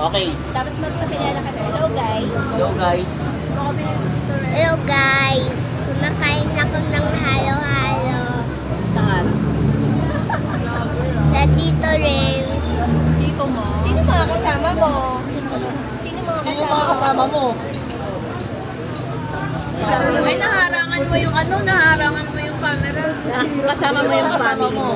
Okay. Tapos magpakilala ka na. Hello guys. Hello guys. Hello guys! Kumakain ako ng halo-halo. Saan? Sa Tito Renz. Dito mo. Sino mga kasama mo? Sino mga kasama mo? Ay, naharangan mo yung naharangan mo yung camera. Kasama mo yung family mo.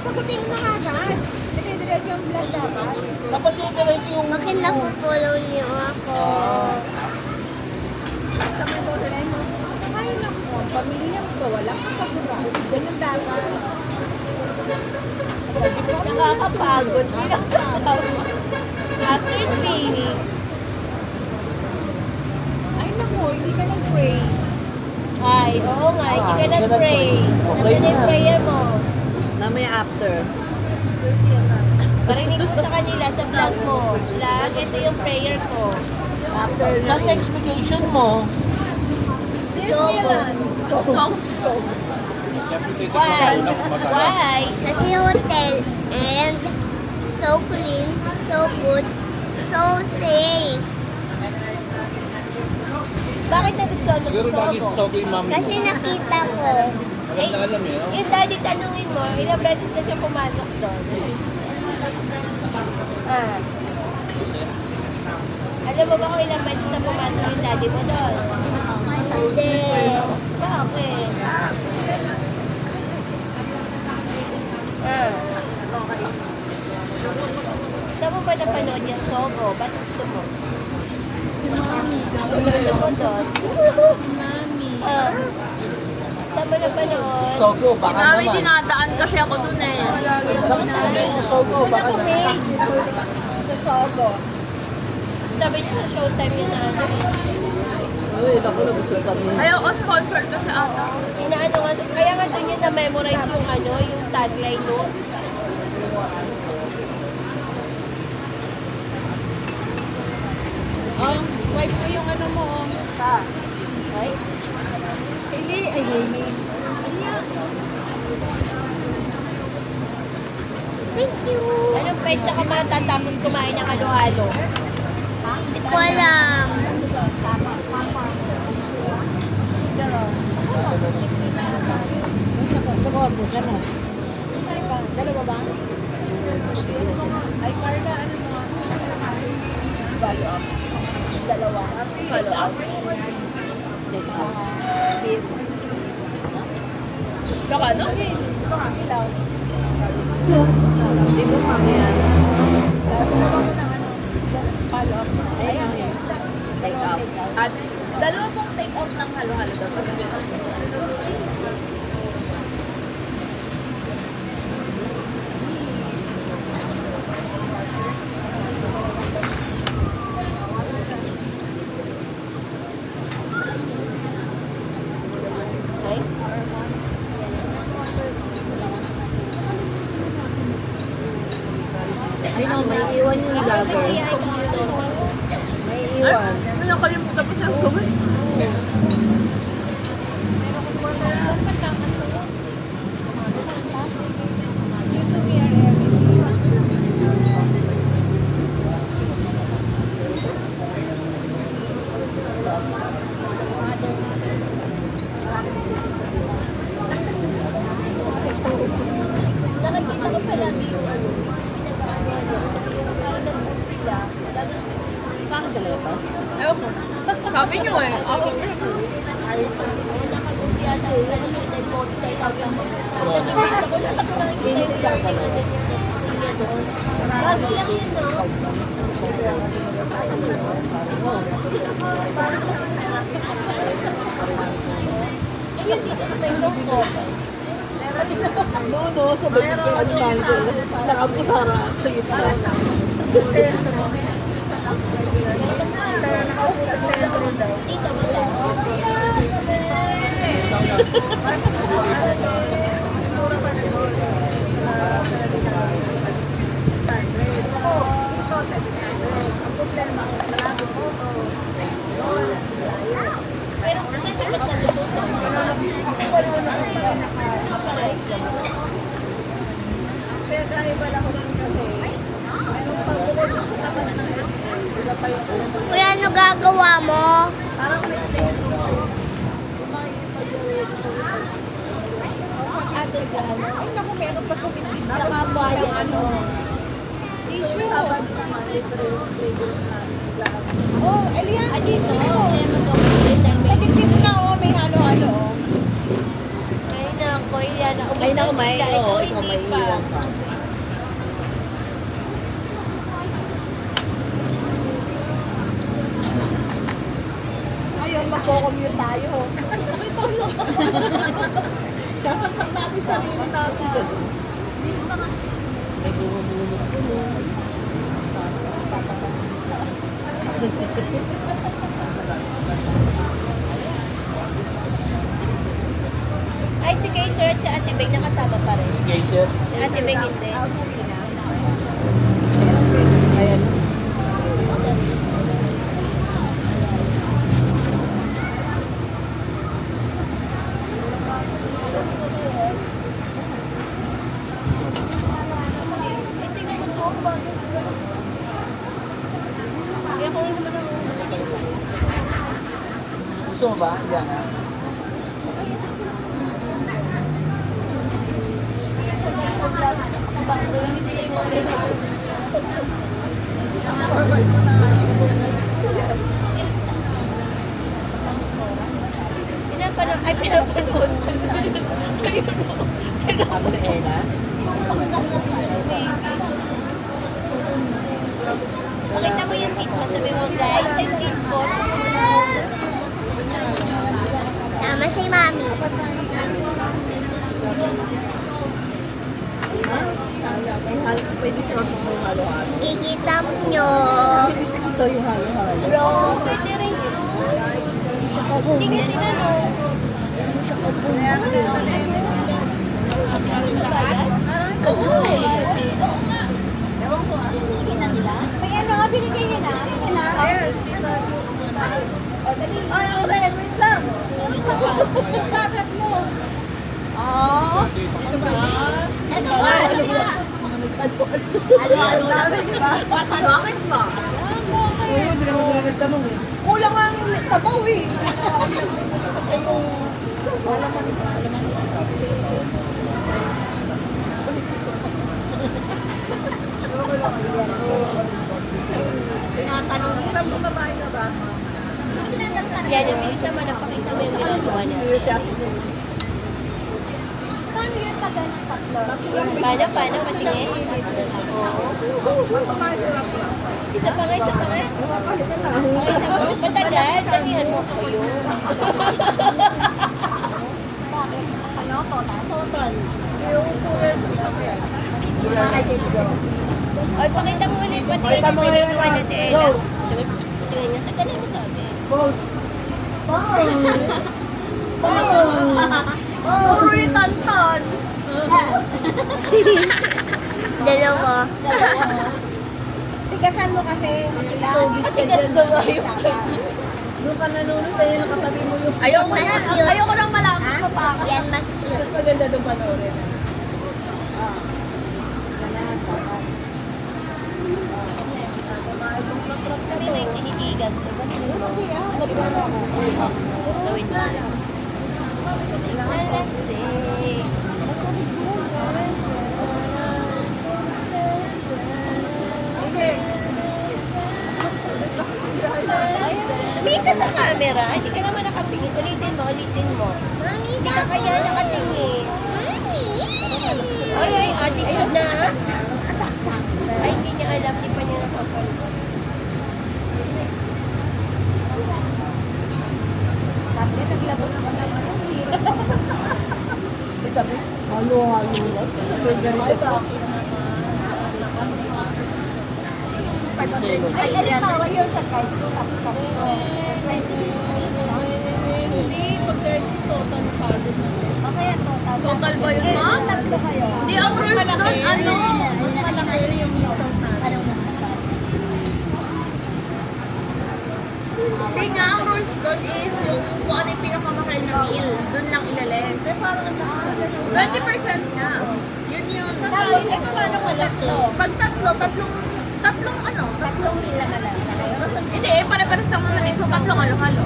Sagutin mo na agad. Dire-diretso yung vlog dapat. Dapat i-direct yung... Bakit napufollow niyo ako? Sa may borderline mo. Ay, naku. Pamilya mo to. Walang kapagura. Ganun dapat. Nakakapagod. Sino kasama mo? After training. Ay, naku. Hindi ka nag-pray. Ay, oo nga. Hindi ka hindi ka nag-pray. nag-pray. Nasaan yung prayer mo? Mamaya after. Parinig mo sa kanila sa vlog mo. Vlog, ito yung prayer ko. After na. Saan na expectation mo? Disneyland. Why? Why? Kasi hotel and so clean, so good, so safe. Bakit nagustuhan mo Siguro gusto bagay mo? sa Sogo yung mami mo. Kasi nakita ko. Alam na alam eh, no? Yung daddy tanungin mo, ilang beses na siya pumasok doon? Ah. Alam mo ba kung ilang beses na pumasok yung daddy mo doon? Hindi. Bakit? Ah. Saan mo ba napanood yung Sogo? Ba't gusto mo? Si Mami. Gusto mo doon? Si Mami. Ah. Saan mo napanood? Sogo, baka naman. dinadaan kasi ako doon eh. Sogo, baka naman. Sa Sogo. Sabi niya sa showtime yun na ano eh. Uy, naku, nabusog kami. Ayaw, sponsor kasi ata. Inaano nga, kaya nga doon yun na-memorize yung yung tagline no? Swipe mo yung ano mo. Right? Hailey. Ay, Hailey. Ano yan? Thank you. Anong petsa ka matatapos kumain ng halo-halo? Hindi ko alam. Nakaabo ka na. Dalawa ba? Ay, Carla, ano mo? Follow up. Dalawa. Follow up. Baka no? Ito nga, ilaw. Hindi mo mamaya. Dalawa ko na ano. Follow up. Ayan eh. Take out. At dalawa pong take out ng halo-halo daw. Tapos okay? Ay no, may iwan yung vlogger. May iwan. Nakalimutan ko siyang gawin. Nakikita ko palagi yung parang nag-sila. Kakadala ito? Ewan ko. Sabi niyo eh. Ako. Nakagusi yata sa limited mode. Take out yung Pinsi tsaka dalawa. Bago lang yun, no? Yun, dito sa may loko. No, sabay ko yung ansango. Nakapusara sa gitna. Dito mo tayo. Pero kasi mas natututo. Kaya kahit wala ko lang kasi, meron pag Kuya, ano gagawa mo? Ato sa ano. Ay, naku, meron pa sa dibdib na. Nakabuhayan ano. Tissue. Oh, Elian. Ah, dito. Sa dibdib na, oh, may halo-halo. Oh. Ay, nako, yan. Ay, naku, may, Ikaw, oo, hindi ikaw may pa. iwan ka. Ayun, magko-commute tayo. Sakit tayo. Sasaksak natin sarili natin. May bumubulot ko mo. Ay, si Kay Sir at si Ate Beng nakasama pa rin. Okay, sir. Si Ate Beng hindi. Ayan. Kaya kung naman ako. Gusto mo ba? Yan ha. Pinapanood. Ay, pinapanood. Ako na Ella. Pakita mo yung tit mo. Sabi mo, guys, yung tit ko. Tama si Mami. Pwede sa ako may halo-halo. Kikita nyo. Pwede sa ako yung halo-halo. Bro, pwede rin yun. Hindi nga rin ano. Oo. Ewan ko, binigyan na nila? May ano nga, binigay niya na. O, dali. Ay, okay, wait lang. Yung tablet mo. Oh. Ito ba? Ito ba? Ano? Bakit ba? Oo, hindi naman sila nagtanong eh. Kulang nga ang sabaw eh. Tinatanong. Yan, yung bilisan mo na pakita mo yung ginagawa niya. Yung chat. Paano yun pag ganang tatlo? Paano? Patingin? Oo. Isa pa nga. Palitan na ako. Matagal, tanihan mo kayo. Ano? Total. Ay, pakita mo ulit. Patingin Pakita mo yung ngayon, pinagawa ah. ni Tela. Go. Tingnan niya. Tagalin mo sabi. Boss. Puro ni Tantan. Dalawa. Tigasan mo kasi. Matigas daw kayo. Doon ka nanonood, ayun nakatabi mo yung... Ayoko Mas na. cute. Ayoko nang malaman pa pa. Yan, mas cute. Mas maganda doon panoorin. Sabi may tinitigan. Gawin mo. Alasing. Tumingin ka sa camera. Hindi ka naman nakatingin. Ulitin mo. Mami, Hindi ka kaya nakatingin. Mami. Ay, attitude na. Ay, hindi niya alam. Di pa niya napapalitan. Sabi niya, naglabas pa naman yung hirap. Sabi, halo-halo lang. Sabi, ganito. Ay, Ay, yan. tawa yun sa card ko. Tapos ka rin. Hindi, pag 30 total budget na. Okay, total. Total ba yun, ma? Tatlo kayo. Hindi, ang rules doon, ano? Mas malaki yung Anong Kaya nga, ang rules doon is yung kung ano yung pinakamahal na meal, doon lang ilales. 20% nga. Yun yun. Tapos extra naman tatlo. Pag tatlong Tatlong ano? Tatlong nila na lang. Hindi, pare-pares lang naman eh. So, tatlong halo-halo.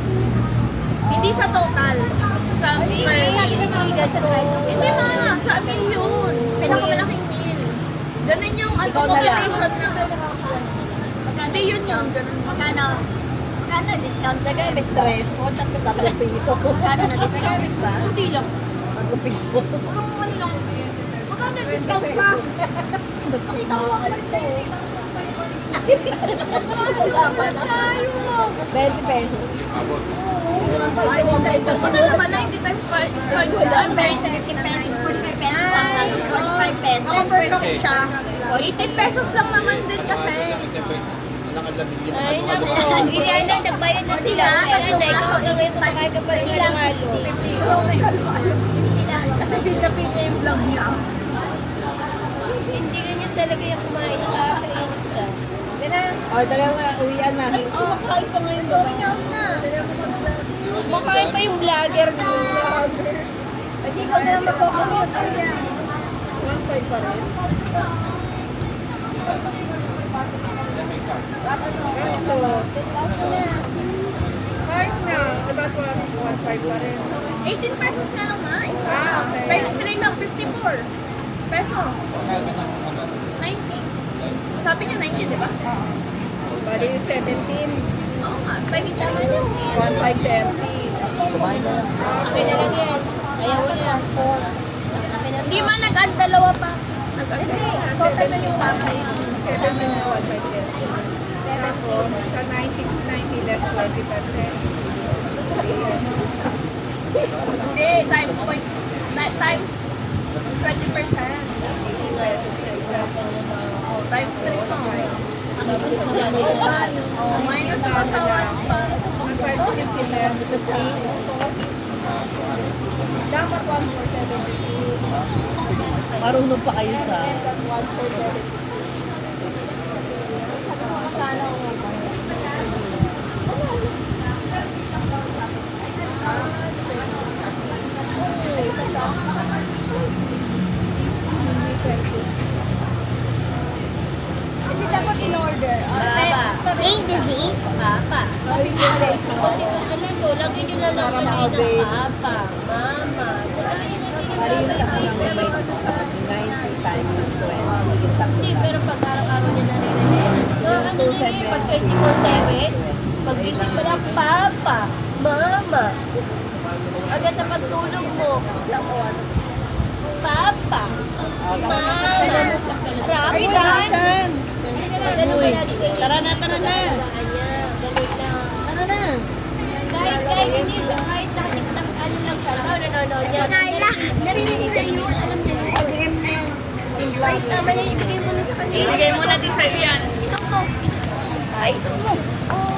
Hindi sa total. Sa Hindi, per sabi meal. ng kaibigan ko. Hindi ma, sa meal yun. Pinakamalaking meal. Ganun yung ano, Ikaw na lang. combination na. Hindi yun yun. Ganun. Magkano? Magkano discount na gamit ba? Tres. O, tatlo 3 piso. Magkano na discount ba? Hindi lang. 3 piso. Magkano discount pa? Pakita mo ang bait mo. 20 pesos. Abot. Magkano naman 90 times 5 Ang bait, 50 pesos, 45 pesos ang ano, 45 pesos. Kasi, O, 18 pesos lang naman din kasi. siyempre, walang labis yung Ay, halo-halo ka. naku. Iriana, nagbayad na sila. Kasi ikaw gawin pa kahit ka pa rin lang halo. 60 lang. Kasi pin niya yung vlog niya. Hindi ganyan talaga yung kumain ng kakainis ka. O, dalawa, uwian na. Kumakain pa ngayon ba? Going out na. Kumakain pa yung vlogger mo. Hindi ko na lang makukumute yan. 1.5 pa rin. Ito. Kahit na. Diba 1.5 pa rin? 18 pesos na lang ma, isa. Ah, okay. Times 3 lang, 54 pesos. Pagkaya ka na, ano, 90. Sabi niya 90, di ba? Bali 17. Oo nga. Pwede naman yung 1.530. Kumain na lang. akin na lang yan. Ayaw ko na. Akin na Hindi man nag-add dalawa pa. Nag-add Total na yung sakay. 7 na 1.530. Tapos, sa 90 less 20%. Hindi, times point. Times 20%. 80 pesos sa isa. Oh, times 3 to. Oh, minus sa katawan pa. 1.50 pesos kasi. Dapat 1.470. Marunong pa kayo sa... 1.470. Hindi dapat in order. Baba. A to Z. Papa. Ano mo, lagi nyo na lang kami ng papa, mama. Marin ka pa naman may 90 times 20. Yung tatlo Hindi, lang. pero pag araw-araw niya naririnig. Ano na yun, pag 24/7, pag gising mo lang, papa, mama. Agad sa pagtulog mo, papa, mama. Ay, Rapo nasan? Ganun Uy, mo lagi kayo. tara na, tara na. Ganun lang. Ano na? Kahit hindi siya, kahit ano lang siya, nanonood niya. Carla. Narinig na yun, alam niya yun. Ay, tama na, ibigay mo na sa kanya. Ibigay mo na din sa'yo yan. Isang to. Ay, isang mo. Oo.